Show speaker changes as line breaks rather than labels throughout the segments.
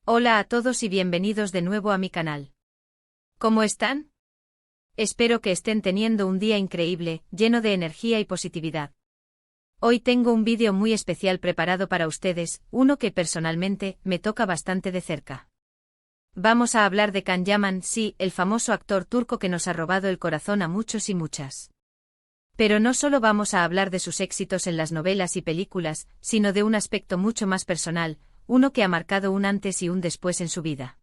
Hola a todos y bienvenidos de nuevo a mi canal. ¿Cómo están? Espero que estén teniendo un día increíble, lleno de energía y positividad. Hoy tengo un vídeo muy especial preparado para ustedes, uno que personalmente me toca bastante de cerca. Vamos a hablar de Can Yaman, sí, el famoso actor turco que nos ha robado el corazón a muchos y muchas. Pero no solo vamos a hablar de sus éxitos en las novelas y películas, sino de un aspecto mucho más personal, uno que ha marcado un antes y un después en su vida.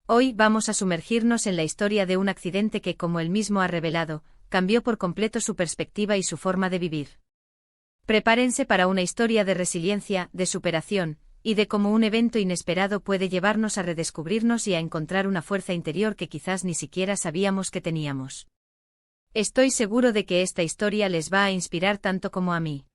Hoy vamos a sumergirnos en la historia de un accidente que, como él mismo ha revelado, cambió por completo su perspectiva y su forma de vivir. Prepárense para una historia de resiliencia, de superación, y de cómo un evento inesperado puede llevarnos a redescubrirnos y a encontrar una fuerza interior que quizás ni siquiera sabíamos que teníamos. Estoy seguro de que esta historia les va a inspirar tanto como a mí.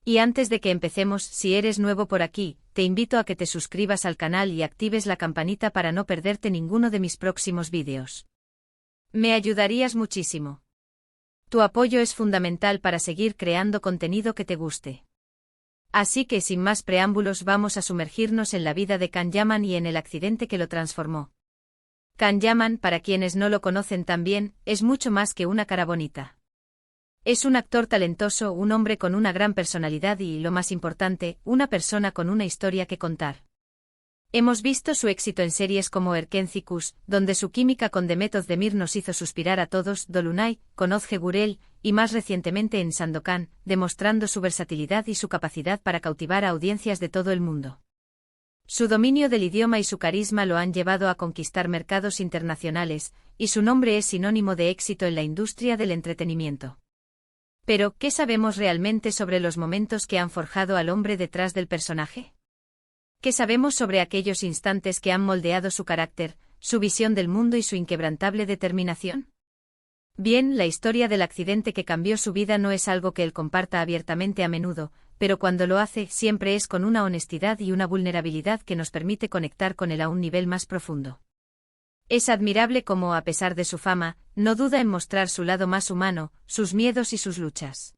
Y antes de que empecemos, si eres nuevo por aquí, te invito a que te suscribas al canal y actives la campanita para no perderte ninguno de mis próximos vídeos. Me ayudarías muchísimo. Tu apoyo es fundamental para seguir creando contenido que te guste. Así que sin más preámbulos vamos a sumergirnos en la vida de Can Yaman y en el accidente que lo transformó. Can Yaman, para quienes no lo conocen tan bien, es mucho más que una cara bonita. Es un actor talentoso, un hombre con una gran personalidad y, lo más importante, una persona con una historia que contar. Hemos visto su éxito en series como Erkencikus, donde su química con Demet Özdemir nos hizo suspirar a todos, Dolunay, con Özge Gürel, y más recientemente en Sandokan, demostrando su versatilidad y su capacidad para cautivar a audiencias de todo el mundo. Su dominio del idioma y su carisma lo han llevado a conquistar mercados internacionales, y su nombre es sinónimo de éxito en la industria del entretenimiento. Pero, ¿qué sabemos realmente sobre los momentos que han forjado al hombre detrás del personaje? ¿Qué sabemos sobre aquellos instantes que han moldeado su carácter, su visión del mundo y su inquebrantable determinación? Bien, la historia del accidente que cambió su vida no es algo que él comparta abiertamente a menudo, pero cuando lo hace, siempre es con una honestidad y una vulnerabilidad que nos permite conectar con él a un nivel más profundo. Es admirable cómo, a pesar de su fama, no duda en mostrar su lado más humano, sus miedos y sus luchas.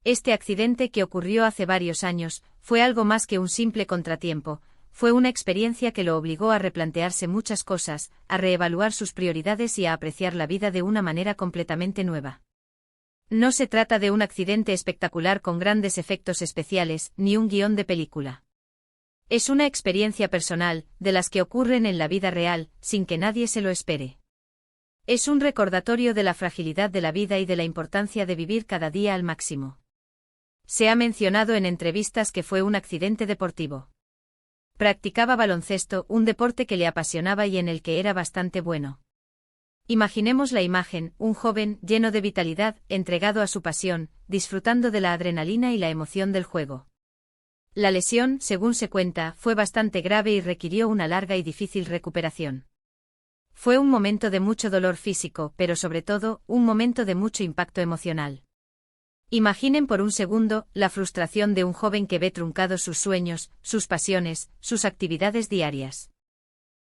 Este accidente que ocurrió hace varios años, fue algo más que un simple contratiempo, fue una experiencia que lo obligó a replantearse muchas cosas, a reevaluar sus prioridades y a apreciar la vida de una manera completamente nueva. No se trata de un accidente espectacular con grandes efectos especiales, ni un guión de película. Es una experiencia personal, de las que ocurren en la vida real, sin que nadie se lo espere. Es un recordatorio de la fragilidad de la vida y de la importancia de vivir cada día al máximo. Se ha mencionado en entrevistas que fue un accidente deportivo. Practicaba baloncesto, un deporte que le apasionaba y en el que era bastante bueno. Imaginemos la imagen, un joven, lleno de vitalidad, entregado a su pasión, disfrutando de la adrenalina y la emoción del juego. La lesión, según se cuenta, fue bastante grave y requirió una larga y difícil recuperación. Fue un momento de mucho dolor físico, pero sobre todo, un momento de mucho impacto emocional. Imaginen por un segundo la frustración de un joven que ve truncados sus sueños, sus pasiones, sus actividades diarias.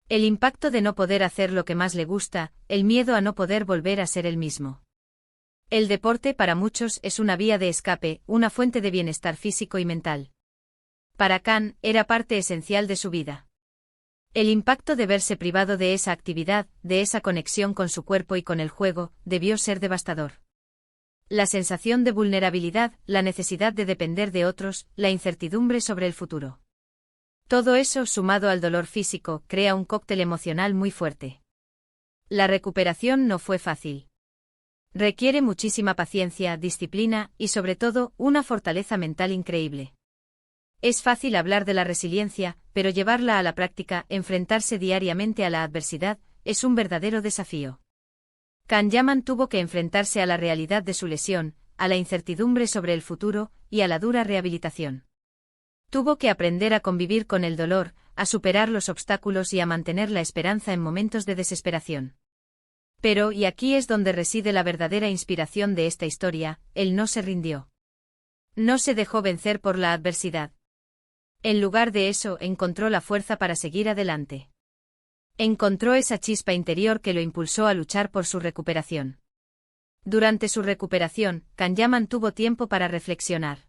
El impacto de no poder hacer lo que más le gusta, el miedo a no poder volver a ser el mismo. El deporte para muchos es una vía de escape, una fuente de bienestar físico y mental. Para Can, era parte esencial de su vida. El impacto de verse privado de esa actividad, de esa conexión con su cuerpo y con el juego, debió ser devastador. La sensación de vulnerabilidad, la necesidad de depender de otros, la incertidumbre sobre el futuro. Todo eso, sumado al dolor físico, crea un cóctel emocional muy fuerte. La recuperación no fue fácil. Requiere muchísima paciencia, disciplina y, sobre todo, una fortaleza mental increíble. Es fácil hablar de la resiliencia, pero llevarla a la práctica, enfrentarse diariamente a la adversidad, es un verdadero desafío. Can Yaman tuvo que enfrentarse a la realidad de su lesión, a la incertidumbre sobre el futuro, y a la dura rehabilitación. Tuvo que aprender a convivir con el dolor, a superar los obstáculos y a mantener la esperanza en momentos de desesperación. Pero, y aquí es donde reside la verdadera inspiración de esta historia, él no se rindió. No se dejó vencer por la adversidad. En lugar de eso, encontró la fuerza para seguir adelante. Encontró esa chispa interior que lo impulsó a luchar por su recuperación. Durante su recuperación, Can Yaman tuvo tiempo para reflexionar.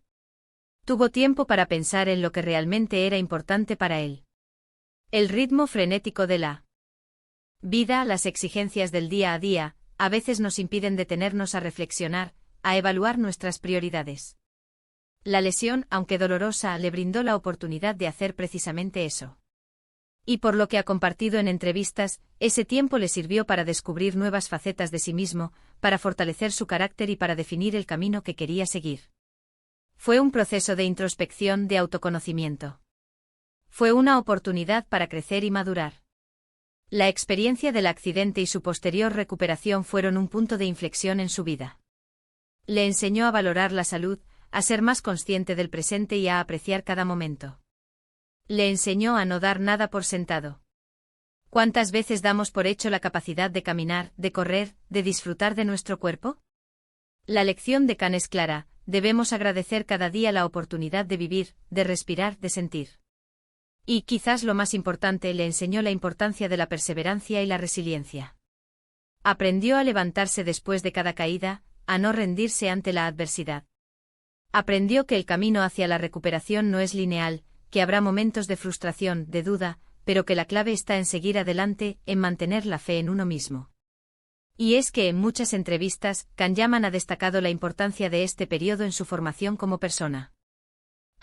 Tuvo tiempo para pensar en lo que realmente era importante para él. El ritmo frenético de la vida, las exigencias del día a día, a veces nos impiden detenernos a reflexionar, a evaluar nuestras prioridades. La lesión, aunque dolorosa, le brindó la oportunidad de hacer precisamente eso. Y por lo que ha compartido en entrevistas, ese tiempo le sirvió para descubrir nuevas facetas de sí mismo, para fortalecer su carácter y para definir el camino que quería seguir. Fue un proceso de introspección, de autoconocimiento. Fue una oportunidad para crecer y madurar. La experiencia del accidente y su posterior recuperación fueron un punto de inflexión en su vida. Le enseñó a valorar la salud, a ser más consciente del presente y a apreciar cada momento. Le enseñó a no dar nada por sentado. ¿Cuántas veces damos por hecho la capacidad de caminar, de correr, de disfrutar de nuestro cuerpo? La lección de Khan es clara: debemos agradecer cada día la oportunidad de vivir, de respirar, de sentir. Y, quizás lo más importante, le enseñó la importancia de la perseverancia y la resiliencia. Aprendió a levantarse después de cada caída, a no rendirse ante la adversidad. Aprendió que el camino hacia la recuperación no es lineal, que habrá momentos de frustración, de duda, pero que la clave está en seguir adelante, en mantener la fe en uno mismo. Y es que en muchas entrevistas, Khan Yaman ha destacado la importancia de este periodo en su formación como persona.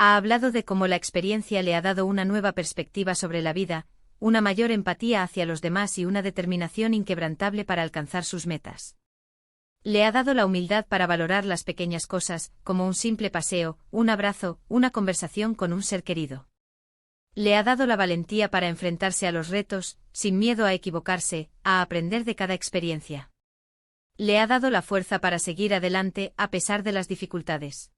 Ha hablado de cómo la experiencia le ha dado una nueva perspectiva sobre la vida, una mayor empatía hacia los demás y una determinación inquebrantable para alcanzar sus metas. Le ha dado la humildad para valorar las pequeñas cosas, como un simple paseo, un abrazo, una conversación con un ser querido. Le ha dado la valentía para enfrentarse a los retos, sin miedo a equivocarse, a aprender de cada experiencia. Le ha dado la fuerza para seguir adelante a pesar de las dificultades.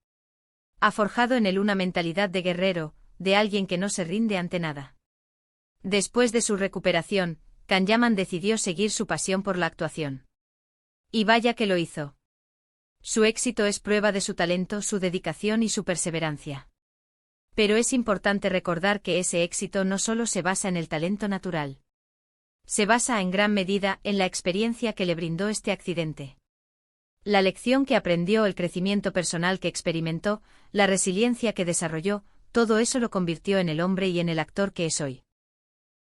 Ha forjado en él una mentalidad de guerrero, de alguien que no se rinde ante nada. Después de su recuperación, Khan Yaman decidió seguir su pasión por la actuación. Y vaya que lo hizo. Su éxito es prueba de su talento, su dedicación y su perseverancia. Pero es importante recordar que ese éxito no solo se basa en el talento natural. Se basa en gran medida en la experiencia que le brindó este accidente. La lección que aprendió, el crecimiento personal que experimentó, la resiliencia que desarrolló, todo eso lo convirtió en el hombre y en el actor que es hoy.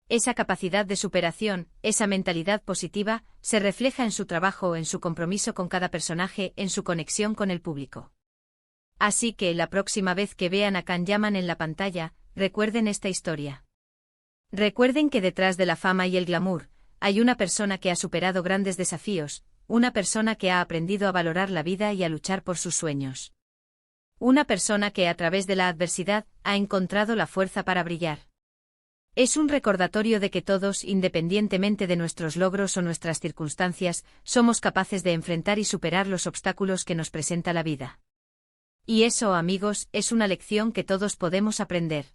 Esa capacidad de superación, esa mentalidad positiva, se refleja en su trabajo, en su compromiso con cada personaje, en su conexión con el público. Así que la próxima vez que vean a Khan Yaman en la pantalla, recuerden esta historia. Recuerden que detrás de la fama y el glamour, hay una persona que ha superado grandes desafíos, una persona que ha aprendido a valorar la vida y a luchar por sus sueños. Una persona que a través de la adversidad ha encontrado la fuerza para brillar. Es un recordatorio de que todos, independientemente de nuestros logros o nuestras circunstancias, somos capaces de enfrentar y superar los obstáculos que nos presenta la vida. Y eso, amigos, es una lección que todos podemos aprender.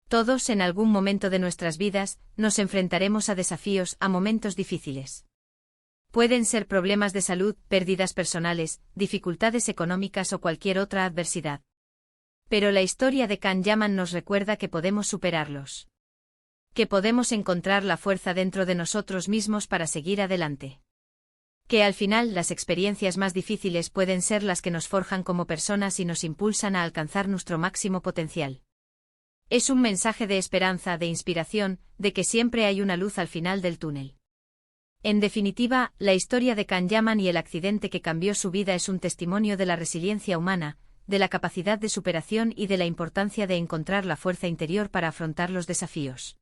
Todos, en algún momento de nuestras vidas, nos enfrentaremos a desafíos, a momentos difíciles. Pueden ser problemas de salud, pérdidas personales, dificultades económicas o cualquier otra adversidad. Pero la historia de Khan Yaman nos recuerda que podemos superarlos. Que podemos encontrar la fuerza dentro de nosotros mismos para seguir adelante. Que al final las experiencias más difíciles pueden ser las que nos forjan como personas y nos impulsan a alcanzar nuestro máximo potencial. Es un mensaje de esperanza, de inspiración, de que siempre hay una luz al final del túnel. En definitiva, la historia de Khan Yaman y el accidente que cambió su vida es un testimonio de la resiliencia humana, de la capacidad de superación y de la importancia de encontrar la fuerza interior para afrontar los desafíos.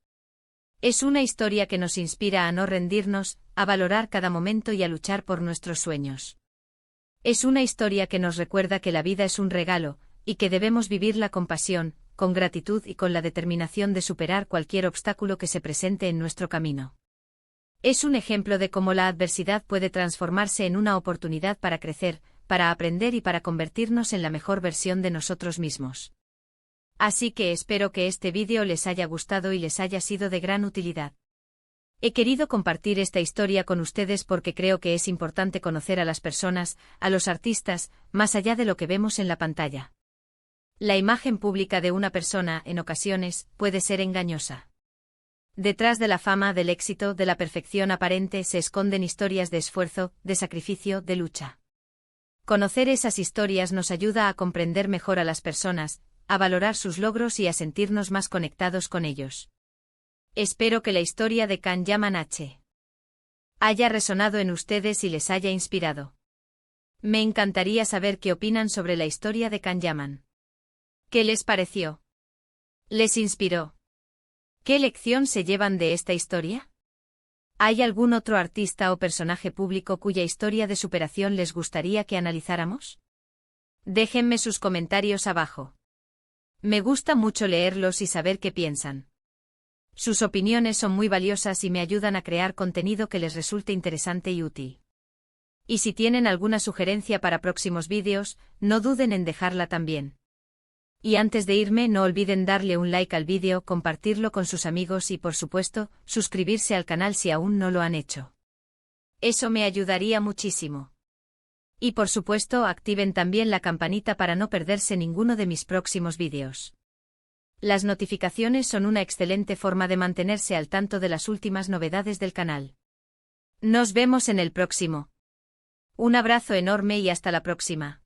Es una historia que nos inspira a no rendirnos, a valorar cada momento y a luchar por nuestros sueños. Es una historia que nos recuerda que la vida es un regalo, y que debemos vivirla con pasión, con gratitud y con la determinación de superar cualquier obstáculo que se presente en nuestro camino. Es un ejemplo de cómo la adversidad puede transformarse en una oportunidad para crecer, para aprender y para convertirnos en la mejor versión de nosotros mismos. Así que espero que este vídeo les haya gustado y les haya sido de gran utilidad. He querido compartir esta historia con ustedes porque creo que es importante conocer a las personas, a los artistas, más allá de lo que vemos en la pantalla. La imagen pública de una persona, en ocasiones, puede ser engañosa. Detrás de la fama, del éxito, de la perfección aparente se esconden historias de esfuerzo, de sacrificio, de lucha. Conocer esas historias nos ayuda a comprender mejor a las personas, a valorar sus logros y a sentirnos más conectados con ellos. Espero que la historia de Kanyaman H. haya resonado en ustedes y les haya inspirado. Me encantaría saber qué opinan sobre la historia de Kanyaman. ¿Qué les pareció? ¿Les inspiró? ¿Qué lección se llevan de esta historia? ¿Hay algún otro artista o personaje público cuya historia de superación les gustaría que analizáramos? Déjenme sus comentarios abajo. Me gusta mucho leerlos y saber qué piensan. Sus opiniones son muy valiosas y me ayudan a crear contenido que les resulte interesante y útil. Y si tienen alguna sugerencia para próximos vídeos, no duden en dejarla también. Y antes de irme, no olviden darle un like al vídeo, compartirlo con sus amigos y, por supuesto, suscribirse al canal si aún no lo han hecho. Eso me ayudaría muchísimo. Y por supuesto, activen también la campanita para no perderse ninguno de mis próximos vídeos. Las notificaciones son una excelente forma de mantenerse al tanto de las últimas novedades del canal. Nos vemos en el próximo. Un abrazo enorme y hasta la próxima.